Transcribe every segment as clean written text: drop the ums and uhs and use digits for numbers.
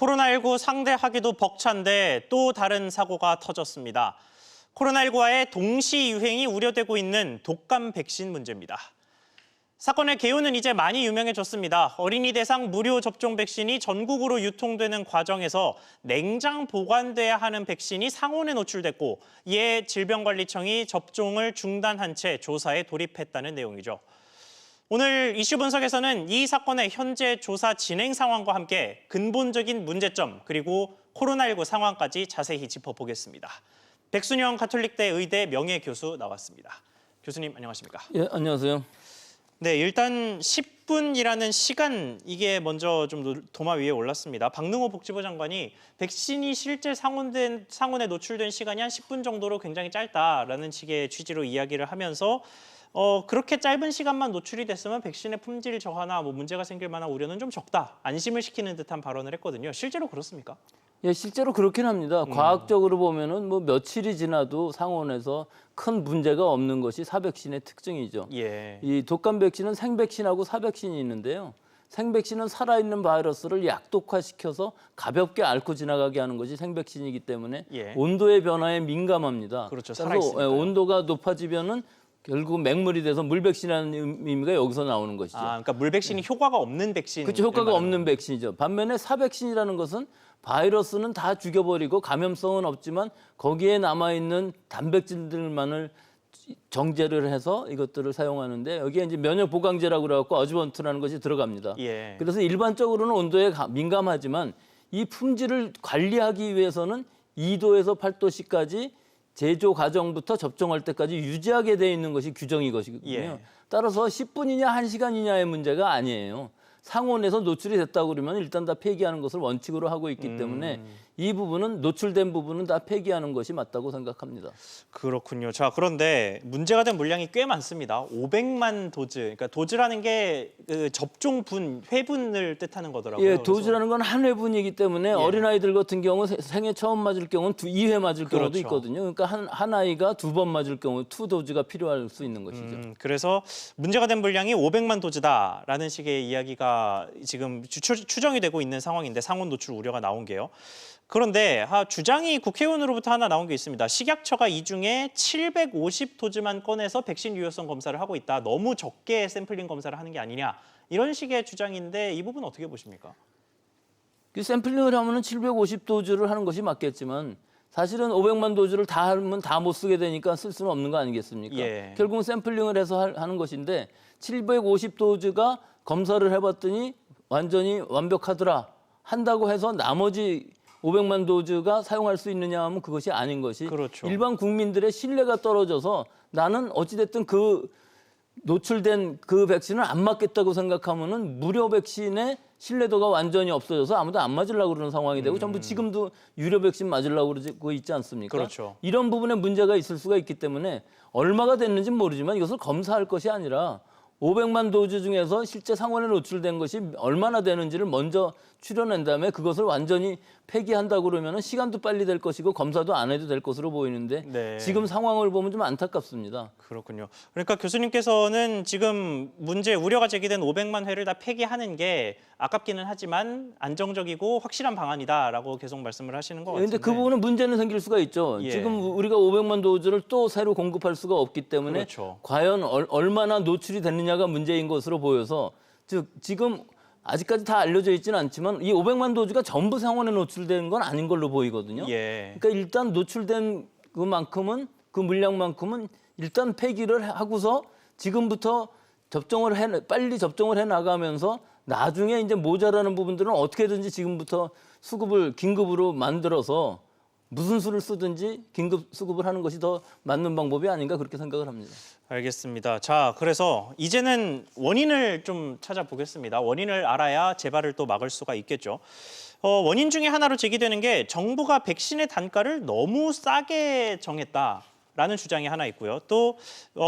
코로나19 상대하기도 벅찬데 또 다른 사고가 터졌습니다. 코로나19와의 동시 유행이 우려되고 있는 독감 백신 문제입니다. 사건의 개요는 이제 많이 유명해졌습니다. 어린이 대상 무료 접종 백신이 전국으로 유통되는 과정에서 냉장 보관돼야 하는 백신이 상온에 노출됐고 이에 질병관리청이 접종을 중단한 채 조사에 돌입했다는 내용이죠. 오늘 이슈 분석에서는 이 사건의 현재 조사 진행 상황과 함께 근본적인 문제점 그리고 코로나19 상황까지 자세히 짚어보겠습니다. 백순영 가톨릭대 의대 명예교수 나왔습니다. 교수님 안녕하십니까? 예, 안녕하세요. 네, 일단 10분이라는 시간 이게 먼저 좀 도마 위에 올랐습니다. 박능호 복지부 장관이 백신이 실제 상온에 노출된 시간이 한 10분 정도로 굉장히 짧다라는 식의 취지로 이야기를 하면서 그렇게 짧은 시간만 노출이 됐으면 백신의 품질 저하나 문제가 생길 만한 우려는 좀 적다. 안심을 시키는 듯한 발언을 했거든요. 실제로 그렇습니까? 예, 실제로 그렇긴 합니다. 과학적으로 보면은 며칠이 지나도 상온에서 큰 문제가 없는 것이 사백신의 특징이죠. 예. 이 독감 백신은 생백신하고 사백신이 있는데요. 생백신은 살아있는 바이러스를 약독화시켜서 가볍게 앓고 지나가게 하는 것이 생백신이기 때문에 온도의 변화에 민감합니다. 그렇죠. 그래서 살아있으니까요. 온도가 높아지면은 결국 맹물이 돼서 물백신이라는 의미가 여기서 나오는 것이죠. 그러니까 물백신이 효과가 없는 백신. 그렇죠. 효과가 없는 백신이죠. 반면에 사백신이라는 것은 바이러스는 다 죽여버리고 감염성은 없지만 거기에 남아있는 단백질들만을 정제를 해서 이것들을 사용하는데 여기에 이제 면역 보강제라고 그래갖고 어주번트라는 것이 들어갑니다. 예. 그래서 일반적으로는 온도에 민감하지만 이 품질을 관리하기 위해서는 2도에서 8도씨까지 제조 과정부터 접종할 때까지 유지하게 돼 있는 것이 규정이거든요. 예. 따라서 10분이냐 1시간이냐의 문제가 아니에요. 상온에서 노출이 됐다고 그러면 일단 다 폐기하는 것을 원칙으로 하고 있기 때문에 이 부분은 노출된 부분은 다 폐기하는 것이 맞다고 생각합니다. 그렇군요. 자, 그런데 문제가 된 물량이 꽤 많습니다. 500만 도즈. 그러니까 도즈라는 게 그 접종분, 회분을 뜻하는 거더라고요. 예, 도즈라는 건 한 회분이기 때문에 어린아이들 같은 경우 생애 처음 맞을 경우는 2회 맞을 경우도 그렇죠. 있거든요. 그러니까 한 아이가 2번 맞을 경우 2도즈가 필요할 수 있는 것이죠. 그래서 문제가 된 물량이 500만 도즈다라는 식의 이야기가 지금 추정이 되고 있는 상황인데 상온 노출 우려가 나온 게요. 그런데 주장이 국회의원으로부터 하나 나온 게 있습니다. 식약처가 이 중에 750도즈만 꺼내서 백신 유효성 검사를 하고 있다. 너무 적게 샘플링 검사를 하는 게 아니냐. 이런 식의 주장인데 이 부분 어떻게 보십니까? 그 샘플링을 하면은 750도즈를 하는 것이 맞겠지만 사실은 500만 도즈를 다 하면 다 못 쓰게 되니까 쓸 수는 없는 거 아니겠습니까? 예. 결국은 샘플링을 해서 하는 것인데 750도즈가 검사를 해봤더니 완전히 완벽하더라 한다고 해서 나머지 500만 도즈가 사용할 수 있느냐 하면 그것이 아닌 것이 그렇죠. 일반 국민들의 신뢰가 떨어져서 나는 어찌됐든 그 노출된 그 백신을 안 맞겠다고 생각하면은 무료 백신의 신뢰도가 완전히 없어져서 아무도 안 맞으려고 그러는 상황이 되고 전부 지금도 유료 백신 맞으려고 그러고 있지 않습니까? 그렇죠. 이런 부분에 문제가 있을 수가 있기 때문에 얼마가 됐는지는 모르지만 이것을 검사할 것이 아니라 500만 도즈 중에서 실제 상온에 노출된 것이 얼마나 되는지를 먼저 추려낸 다음에 그것을 완전히 폐기한다고 그러면 시간도 빨리 될 것이고 검사도 안 해도 될 것으로 보이는데 네. 지금 상황을 보면 좀 안타깝습니다. 그렇군요. 그러니까 교수님께서는 지금 우려가 제기된 500만 회를 다 폐기하는 게 아깝기는 하지만 안정적이고 확실한 방안이다라고 계속 말씀을 하시는 것 같은데. 그런데 그 부분은 문제는 생길 수가 있죠. 예. 지금 우리가 500만 도즈를 또 새로 공급할 수가 없기 때문에 그렇죠. 과연 얼마나 노출이 됐느냐가 문제인 것으로 보여서 즉 지금 아직까지 다 알려져 있지는 않지만 이 500만 도즈가 전부 상온에 노출된 건 아닌 걸로 보이거든요. 예. 그러니까 일단 노출된 그만큼은 그 물량만큼은 일단 폐기를 하고서 지금부터 빨리 접종을 해 나가면서 나중에 이제 모자라는 부분들은 어떻게든지 지금부터 긴급으로 만들어서 무슨 수를 쓰든지 긴급 수급을 하는 것이 더 맞는 방법이 아닌가 그렇게 생각을 합니다. 알겠습니다. 자, 그래서 이제는 원인을 좀 찾아보겠습니다. 원인을 알아야 재발을 또 막을 수가 있겠죠. 원인 중에 하나로 제기되는 게 정부가 백신의 단가를 너무 싸게 정했다라는 주장이 하나 있고요. 또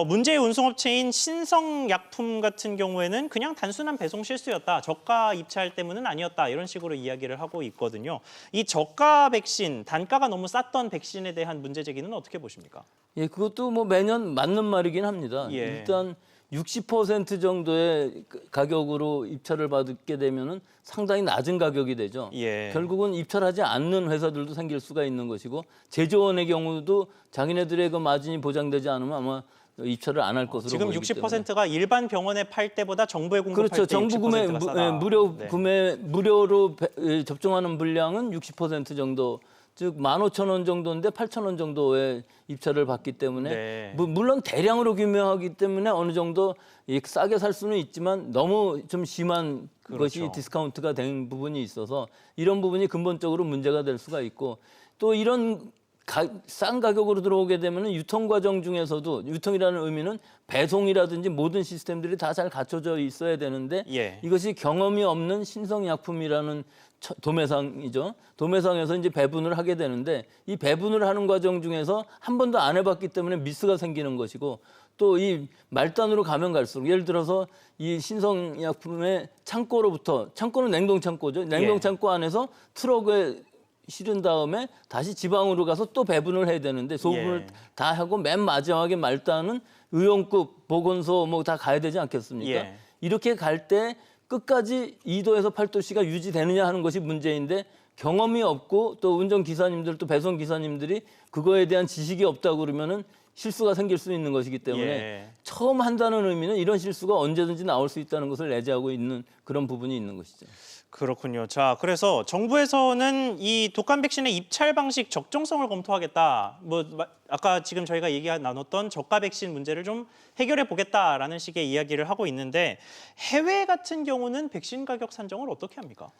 문제의 운송업체인 신성약품 같은 경우에는 그냥 단순한 배송 실수였다. 저가 입찰 때문은 아니었다. 이런 식으로 이야기를 하고 있거든요. 이 저가 백신, 단가가 너무 쌌던 백신에 대한 문제 제기는 어떻게 보십니까? 예, 그것도 매년 맞는 말이긴 합니다. 예. 일단 60% 정도의 가격으로 입찰을 받게 되면은 상당히 낮은 가격이 되죠. 예. 결국은 입찰하지 않는 회사들도 생길 수가 있는 것이고 제조원의 경우도 자기네들의 그 마진이 보장되지 않으면 아마 입찰을 안 할 것으로 지금 보이기 때문에. 60%가 일반 병원에 팔 때보다 정부에 공급할 그렇죠. 때 정부 구매 60%가 싸다. 무료 네. 구매 무료로 접종하는 물량은 60% 정도, 즉 15,000원 정도인데 8,000원 정도의 입찰을 받기 때문에 네. 물론 대량으로 구매하기 때문에 어느 정도 싸게 살 수는 있지만 너무 좀 심한 것이 그렇죠. 디스카운트가 된 부분이 있어서 이런 부분이 근본적으로 문제가 될 수가 있고 또 이런 싼 가격으로 들어오게 되면 유통 과정 중에서도 유통이라는 의미는 배송이라든지 모든 시스템들이 다 잘 갖춰져 있어야 되는데 예. 이것이 경험이 없는 신성약품이라는 도매상이죠. 도매상에서 이제 배분을 하게 되는데 이 배분을 하는 과정 중에서 한 번도 안 해봤기 때문에 미스가 생기는 것이고 또 이 말단으로 가면 갈수록 예를 들어서 이 신성약품의 창고로부터 창고는 냉동 창고죠. 냉동 예. 창고 안에서 트럭에 실은 다음에 다시 지방으로 가서 또 배분을 해야 되는데 소분을 예. 다 하고 맨 마지막에 말단은 의용급 보건소 뭐 다 가야 되지 않겠습니까? 예. 이렇게 갈 때 끝까지 2도에서 8도씨가 유지되느냐 하는 것이 문제인데 경험이 없고 또 운전기사님들 또 배송기사님들이 그거에 대한 지식이 없다고 그러면은 실수가 생길 수 있는 것이기 때문에 예. 처음 한다는 의미는 이런 실수가 언제든지 나올 수 있다는 것을 내재하고 있는 그런 부분이 있는 것이죠. 그렇군요. 자, 그래서 정부에서는 이 독감 백신의 입찰 방식 적정성을 검토하겠다. 아까 지금 저희가 나눴던 저가 백신 문제를 좀 해결해 보겠다라는 식의 이야기를 하고 있는데 해외 같은 경우는 백신 가격 산정을 어떻게 합니까?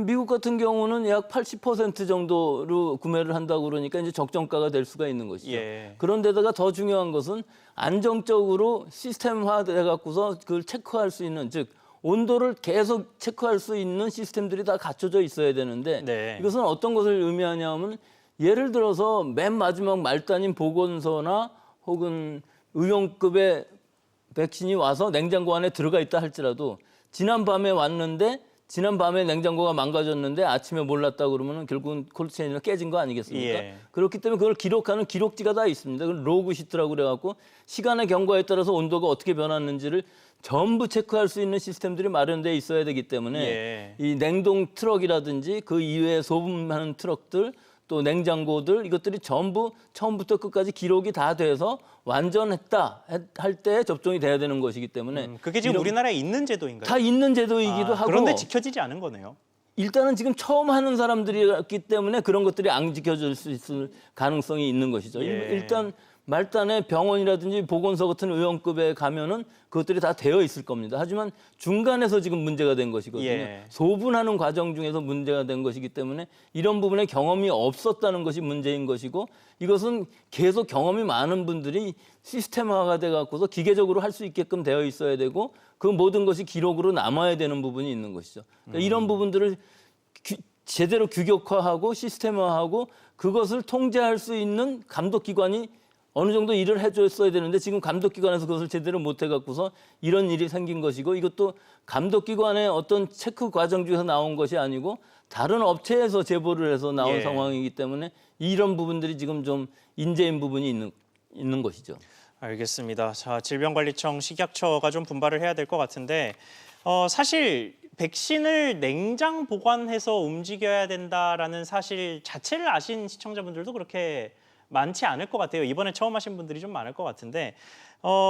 미국 같은 경우는 약 80% 정도로 구매를 한다고 그러니까 이제 적정가가 될 수가 있는 것이죠. 예. 그런데다가 더 중요한 것은 안정적으로 시스템화돼 갖고서 그걸 체크할 수 있는 즉 온도를 계속 체크할 수 있는 시스템들이 다 갖춰져 있어야 되는데 네. 이것은 어떤 것을 의미하냐면 예를 들어서 맨 마지막 말단인 보건소나 혹은 의용급의 백신이 와서 냉장고 안에 들어가 있다 할지라도 지난 밤에 왔는데 지난 밤에 냉장고가 망가졌는데 아침에 몰랐다 그러면 결국은 콜드체인이 깨진 거 아니겠습니까? 예. 그렇기 때문에 그걸 기록하는 기록지가 다 있습니다. 그걸 로그 시트라고 그래갖고 시간의 경과에 따라서 온도가 어떻게 변했는지를 전부 체크할 수 있는 시스템들이 마련되어 있어야 되기 때문에 예. 이 냉동 트럭이라든지 그 이외에 소분하는 트럭들 또 냉장고들 이것들이 전부 처음부터 끝까지 기록이 다 돼서 완전했다 할 때 접종이 돼야 되는 것이기 때문에 그게 지금 우리나라에 있는 제도인가요? 다 있는 제도이기도 하고 그런데 지켜지지 않은 거네요. 일단은 지금 처음 하는 사람들이었기 때문에 그런 것들이 안 지켜질 수 있을 가능성이 있는 것이죠. 예. 일단 말단에 병원이라든지 보건소 같은 의원급에 가면은 그것들이 다 되어 있을 겁니다. 하지만 중간에서 지금 문제가 된 것이거든요. 예. 소분하는 과정 중에서 문제가 된 것이기 때문에 이런 부분에 경험이 없었다는 것이 문제인 것이고 이것은 계속 경험이 많은 분들이 시스템화가 돼 갖고서 기계적으로 할 수 있게끔 되어 있어야 되고 그 모든 것이 기록으로 남아야 되는 부분이 있는 것이죠. 그러니까 이런 부분들을 제대로 규격화하고 시스템화하고 그것을 통제할 수 있는 감독기관이 어느 정도 일을 해줬어야 되는데 지금 감독기관에서 그것을 제대로 못 해갖고서 이런 일이 생긴 것이고 이것도 감독기관의 어떤 체크 과정 중에서 나온 것이 아니고 다른 업체에서 제보를 해서 나온 예. 상황이기 때문에 이런 부분들이 지금 좀 인재인 부분이 있는 것이죠. 알겠습니다. 자, 질병관리청 식약처가 좀 분발을 해야 될 것 같은데 사실 백신을 냉장 보관해서 움직여야 된다라는 사실 자체를 아신 시청자분들도 그렇게 많지 않을 것 같아요. 이번에 처음 하신 분들이 좀 많을 것 같은데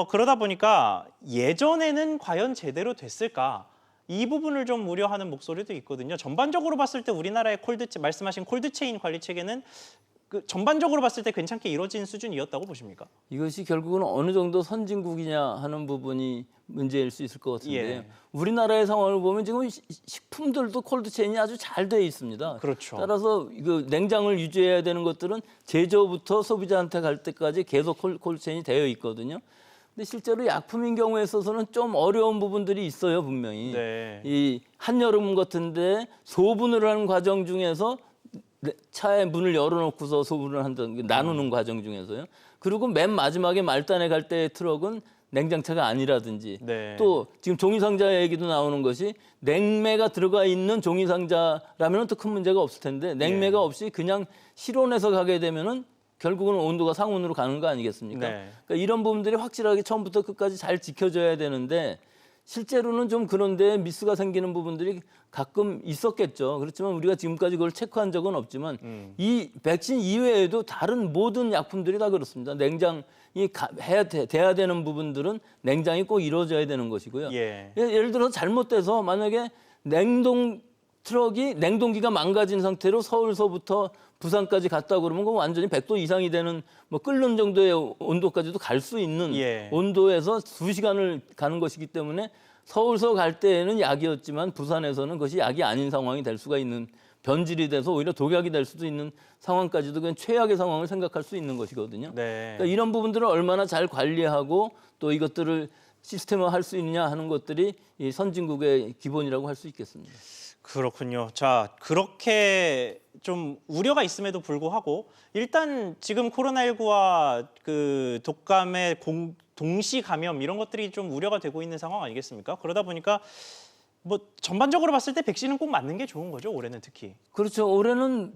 그러다 보니까 예전에는 과연 제대로 됐을까? 이 부분을 좀 우려하는 목소리도 있거든요. 전반적으로 봤을 때 우리나라의 말씀하신 콜드체인 관리 체계는 전반적으로 봤을 때 괜찮게 이루어진 수준이었다고 보십니까? 이것이 결국은 어느 정도 선진국이냐 하는 부분이 문제일 수 있을 것 같은데요. 예. 우리나라의 상황을 보면 지금 식품들도 콜드체인이 아주 잘 돼 있습니다. 그렇죠. 따라서 그 냉장을 유지해야 되는 것들은 제조부터 소비자한테 갈 때까지 계속 콜드체인이 되어 있거든요. 근데 실제로 약품인 경우에 있어서는 좀 어려운 부분들이 있어요, 분명히. 네. 이 한여름 같은데 소분을 하는 과정 중에서 차에 문을 열어놓고서 소분을 한다는 나누는 과정 중에서요. 그리고 맨 마지막에 말단에 갈 때의 트럭은 냉장차가 아니라든지 네. 또 지금 종이상자 얘기도 나오는 것이 냉매가 들어가 있는 종이상자라면 또 큰 문제가 없을 텐데 냉매가 없이 그냥 실온에서 가게 되면은 결국은 온도가 상온으로 가는 거 아니겠습니까? 네. 그러니까 이런 부분들이 확실하게 처음부터 끝까지 잘 지켜져야 되는데 실제로는 좀 그런데 미스가 생기는 부분들이 가끔 있었겠죠. 그렇지만 우리가 지금까지 그걸 체크한 적은 없지만 이 백신 이외에도 다른 모든 약품들이 다 그렇습니다. 냉장이 돼야 되는 부분들은 냉장이 꼭 이루어져야 되는 것이고요. 예. 예를 들어서 잘못돼서 만약에 냉동기가 망가진 상태로 서울서부터 부산까지 갔다 그러면 그건 완전히 100도 이상이 되는 뭐 끓는 정도의 온도까지도 갈 수 있는 예. 온도에서 2시간을 가는 것이기 때문에 서울서 갈 때에는 약이었지만 부산에서는 그것이 약이 아닌 상황이 될 수가 있는 변질이 돼서 오히려 독약이 될 수도 있는 상황까지도 그냥 최악의 상황을 생각할 수 있는 것이거든요. 네. 그러니까 이런 부분들을 얼마나 잘 관리하고 또 이것들을 시스템화할 수 있느냐 하는 것들이 이 선진국의 기본이라고 할 수 있겠습니다. 그렇군요. 자, 그렇게 좀 우려가 있음에도 불구하고 일단 지금 코로나19와 그 독감의 동시 감염 이런 것들이 좀 우려가 되고 있는 상황 아니겠습니까? 그러다 보니까 뭐 전반적으로 봤을 때 백신은 꼭 맞는 게 좋은 거죠. 올해는 특히. 그렇죠. 올해는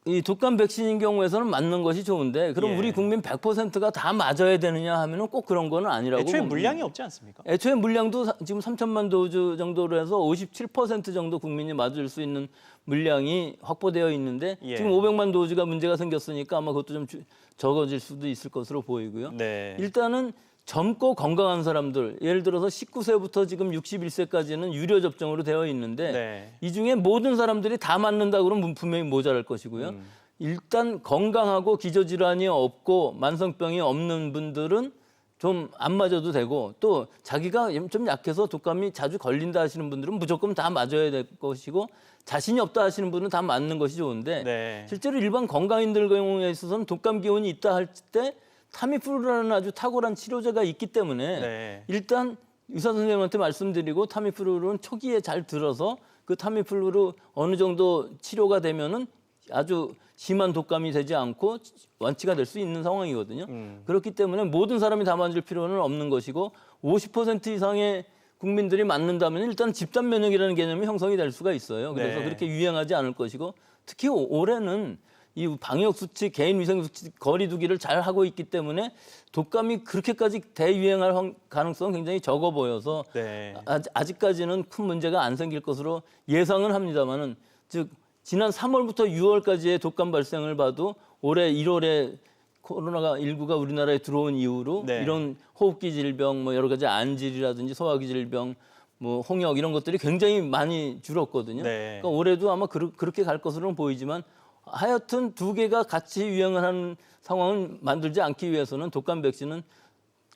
이 독감 백신인 경우에서는 맞는 것이 좋은데 그럼 예. 우리 국민 100%가 다 맞아야 되느냐 하면은 꼭 그런 거는 아니라고 애초에 봅니다. 물량이 없지 않습니까? 애초에 물량도 지금 3천만 도즈 정도로 해서 57% 정도 국민이 맞을 수 있는 물량이 확보되어 있는데 예. 지금 500만 도즈가 문제가 생겼으니까 아마 그것도 좀 적어질 수도 있을 것으로 보이고요. 네. 일단은 젊고 건강한 사람들, 예를 들어서 19세부터 지금 61세까지는 유료 접종으로 되어 있는데 네. 이 중에 모든 사람들이 다 맞는다 그러면 분명히 모자랄 것이고요. 일단 건강하고 기저질환이 없고 만성병이 없는 분들은 좀 안 맞아도 되고 또 자기가 좀 약해서 독감이 자주 걸린다 하시는 분들은 무조건 다 맞아야 될 것이고 자신이 없다 하시는 분은 다 맞는 것이 좋은데 네. 실제로 일반 건강인들 경우에 있어서는 독감 기운이 있다 할 때 타미프루라는 아주 탁월한 치료제가 있기 때문에 네. 일단 의사 선생님한테 말씀드리고 타미프루는 초기에 잘 들어서 그 타미프루로 어느 정도 치료가 되면은 아주 심한 독감이 되지 않고 완치가 될 수 있는 상황이거든요. 그렇기 때문에 모든 사람이 다 맞을 필요는 없는 것이고 50% 이상의 국민들이 맞는다면 일단 집단 면역이라는 개념이 형성이 될 수가 있어요. 그래서 네. 그렇게 유행하지 않을 것이고 특히 올해는 이 방역 수칙, 개인 위생 수칙, 거리 두기를 잘 하고 있기 때문에 독감이 그렇게까지 대유행할 가능성은 굉장히 적어 보여서 네. 아직까지는 큰 문제가 안 생길 것으로 예상은 합니다만은 즉 지난 3월부터 6월까지의 독감 발생을 봐도 올해 1월에 코로나가 19가 우리나라에 들어온 이후로 네. 이런 호흡기 질병, 뭐 여러 가지 안질이라든지 소화기 질병, 뭐 홍역 이런 것들이 굉장히 많이 줄었거든요. 네. 그러니까 올해도 아마 그렇게 갈 것으로는 보이지만 하여튼 두 개가 같이 유행을 하는 상황을 만들지 않기 위해서는 독감 백신은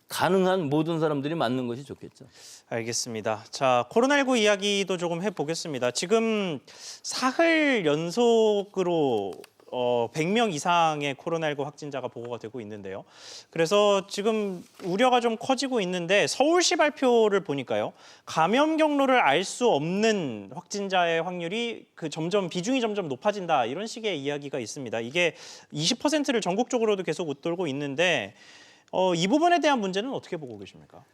가능한 모든 사람들이 맞는 것이 좋겠죠. 알겠습니다. 자, 코로나19 이야기도 조금 해보겠습니다. 지금 사흘 연속으로 100명 이상의 코로나19 확진자가 보고가 되고 있는데요. 그래서 지금 우려가 좀 커지고 있는데 서울시 발표를 보니까요. 감염 경로를 알 수 없는 확진자의 확률이 비중이 점점 높아진다. 이런 식의 이야기가 있습니다. 이게 20%를 전국적으로도 계속 웃돌고 있는데 이 부분에 대한 문제는 어떻게 보고 계십니까?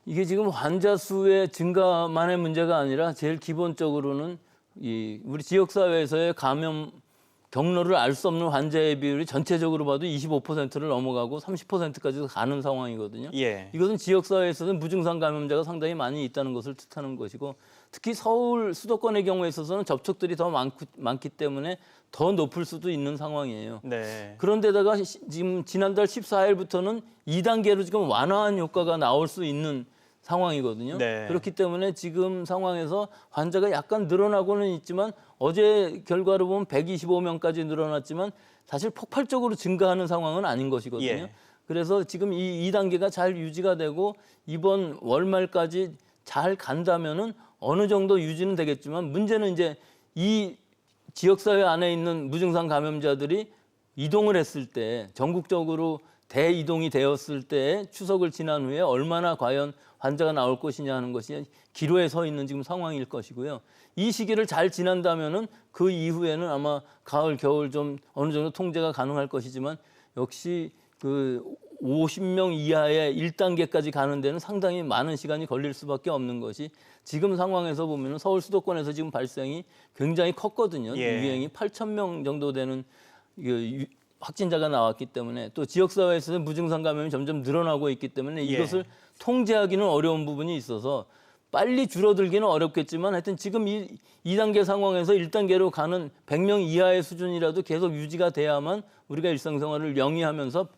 이게 지금 환자 수의 증가만의 문제가 아니라 제일 기본적으로는 우리 지역 사회에서의 감염 경로를 알 수 없는 환자의 비율이 전체적으로 봐도 25%를 넘어가고 30%까지도 가는 상황이거든요. 예. 이것은 지역 사회에서는 무증상 감염자가 상당히 많이 있다는 것을 뜻하는 것이고 특히 서울 수도권의 경우에 있어서는 접촉들이 더 많기 때문에 더 높을 수도 있는 상황이에요. 네. 그런데다가 지금 지난달 14일부터는 2단계로 지금 완화한 효과가 나올 수 있는 상황이거든요. 네. 그렇기 때문에 지금 상황에서 환자가 약간 늘어나고는 있지만 어제 결과로 보면 125명까지 늘어났지만 사실 폭발적으로 증가하는 상황은 아닌 것이거든요. 예. 그래서 지금 이 2단계가 잘 유지가 되고 이번 월말까지 잘 간다면은 어느 정도 유지는 되겠지만 문제는 이제 이 지역사회 안에 있는 무증상 감염자들이 이동을 했을 때 전국적으로 대이동이 되었을 때 추석을 지난 후에 얼마나 과연 환자가 나올 것이냐 하는 것이 기로에 서 있는 지금 상황일 것이고요. 이 시기를 잘 지난다면은 그 이후에는 아마 가을, 겨울 좀 어느 정도 통제가 가능할 것이지만 역시 그 50명 이하의 1단계까지 가는 데는 상당히 많은 시간이 걸릴 수밖에 없는 것이 지금 상황에서 보면은 서울 수도권에서 지금 발생이 굉장히 컸거든요. 예. 유행이 8,000명 정도 되는 확진자가 나왔기 때문에 또 지역사회에서 무증상 감염이 점점 늘어나고 있기 때문에 이것을 통제하기는 어려운 부분이 있어서 빨리 줄어들기는 어렵겠지만 하여튼 지금 이 2단계 상황에서 1단계로 가는 100명 이하의 수준이라도 계속 유지가 돼야만 우리가 일상생활을 영위하면서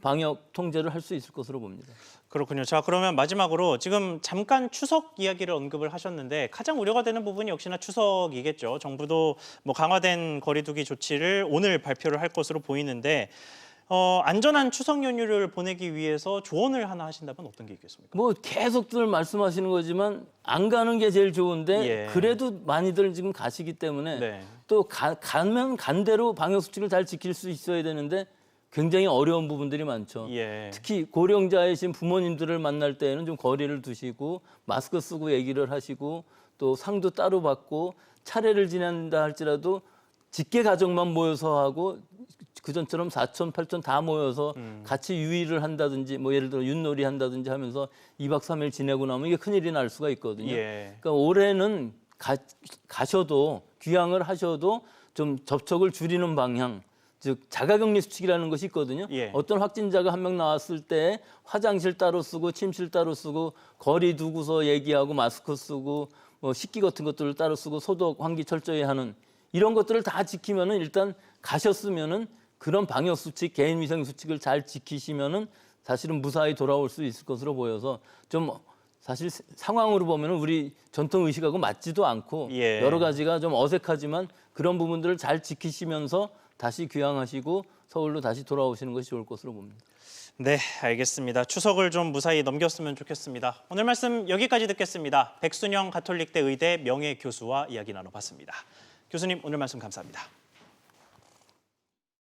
방역 통제를 할 수 있을 것으로 봅니다. 그렇군요. 자, 그러면 마지막으로 지금 잠깐 추석 이야기를 언급을 하셨는데 가장 우려가 되는 부분이 역시나 추석이겠죠. 정부도 뭐 강화된 거리두기 조치를 오늘 발표를 할 것으로 보이는데 안전한 추석 연휴를 보내기 위해서 조언을 하나 하신다면 어떤 게 있겠습니까? 뭐 계속들 말씀하시는 거지만 안 가는 게 제일 좋은데 그래도 많이들 지금 가시기 때문에 또 가면 간 대로 방역 수칙을 잘 지킬 수 있어야 되는데 굉장히 어려운 부분들이 많죠. 특히 고령자이신 부모님들을 만날 때에는 좀 거리를 두시고 마스크 쓰고 얘기를 하시고 또 상도 따로 받고 차례를 지낸다 할지라도 직계 가족만 모여서 하고 그전처럼 4촌, 8촌 다 모여서 같이 유의를 한다든지 뭐 예를 들어 윷놀이 한다든지 하면서 2박 3일 지내고 나면 이게 큰일이 날 수가 있거든요. 그러니까 올해는 가셔도 귀향을 하셔도 좀 접촉을 줄이는 방향, 즉 자가격리 수칙이라는 것이 있거든요. 어떤 확진자가 한 명 나왔을 때 화장실 따로 쓰고 침실 따로 쓰고 거리 두고서 얘기하고 마스크 쓰고 뭐 식기 같은 것들을 따로 쓰고 소독, 환기 철저히 하는 이런 것들을 다 지키면은 일단 가셨으면은 그런 방역 수칙, 개인 위생 수칙을 잘 지키시면은 사실은 무사히 돌아올 수 있을 것으로 보여서 좀 사실 상황으로 보면은 우리 전통 의식하고 맞지도 않고 여러 가지가 좀 어색하지만 그런 부분들을 잘 지키시면서 다시 귀향하시고 서울로 다시 돌아오시는 것이 좋을 것으로 봅니다. 네, 알겠습니다. 추석을 좀 무사히 넘겼으면 좋겠습니다. 오늘 말씀 여기까지 듣겠습니다. 백순영 가톨릭대 의대 명예교수와 이야기 나눠봤습니다. 교수님, 오늘 말씀 감사합니다.